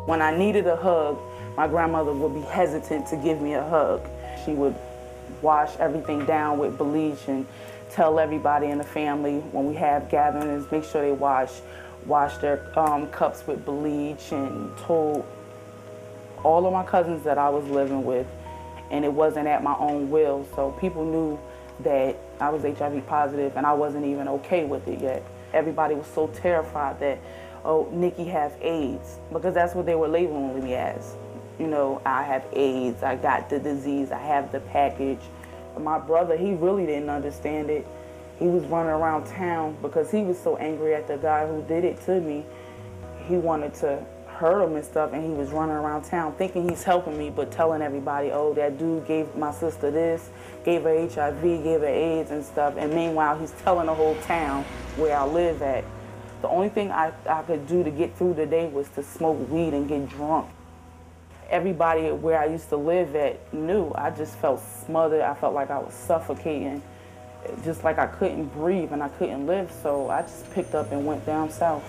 When I needed a hug, my grandmother would be hesitant to give me a hug. She would wash everything down with bleach and tell everybody in the family when we have gatherings, make sure they wash their cups with bleach, and told all of my cousins that I was living with, and it wasn't at my own will. So people knew that I was HIV positive and I wasn't even okay with it yet. Everybody was so terrified that, oh, Nikki has AIDS, because that's what they were labeling me as. You know, I have AIDS, I got the disease, I have the package. My brother, he really didn't understand it. He was running around town because he was so angry at the guy who did it to me. He wanted to hurt him and stuff, and he was running around town thinking he's helping me, but telling everybody, oh, that dude gave my sister this, gave her HIV, gave her AIDS and stuff. And meanwhile, he's telling the whole town where I live at. The only thing I could do to get through the day was to smoke weed and get drunk. Everybody where I used to live at knew. I just felt smothered. I felt like I was suffocating, just like I couldn't breathe and I couldn't live. So I just picked up and went down south.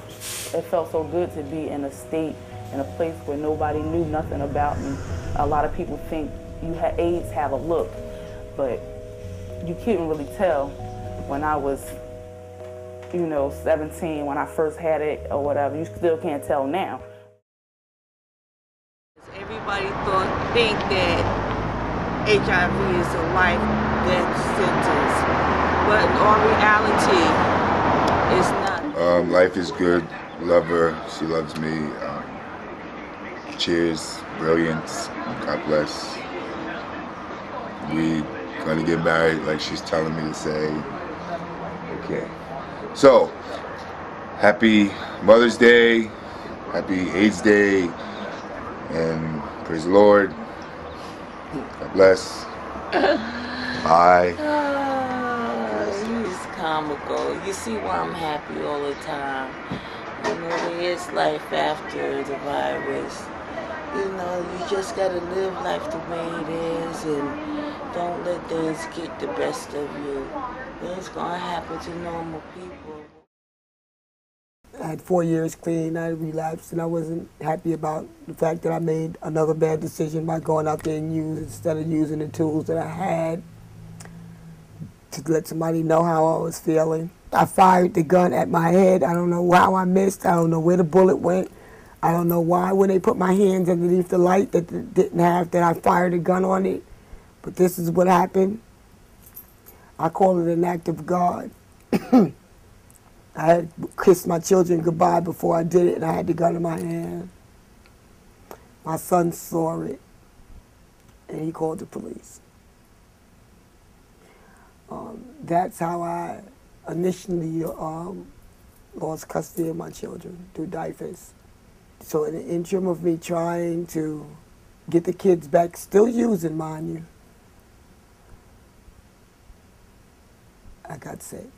It felt so good to be in a state, in a place where nobody knew nothing about me. A lot of people think AIDS have a look, but you couldn't really tell when I was, 17, when I first had it or whatever. You still can't tell now. Everybody think that HIV is a life-death sentence, but in all reality, it's not. Life is good. Love her. She loves me. Cheers. Brilliance. God bless. We gonna get married like she's telling me to say. Okay. So, happy Mother's Day. Happy AIDS Day. And praise the Lord. God bless. Bye. He's comical. You see why I'm happy all the time. There is life after the virus. You just gotta live life the way it is, and don't let things get the best of you. It's gonna happen to normal people. I had 4 years clean, I relapsed, and I wasn't happy about the fact that I made another bad decision by going out there and instead of using the tools that I had to let somebody know how I was feeling. I fired the gun at my head. I don't know how I missed. I don't know where the bullet went. I don't know why when they put my hands underneath the light that they didn't have, that I fired a gun on it. But this is what happened. I call it an act of God. I had kissed my children goodbye before I did it, and I had the gun in my hand. My son saw it, and he called the police. That's how I initially lost custody of my children, through diapers. So in the interim of me trying to get the kids back, still using, mind you, I got sick.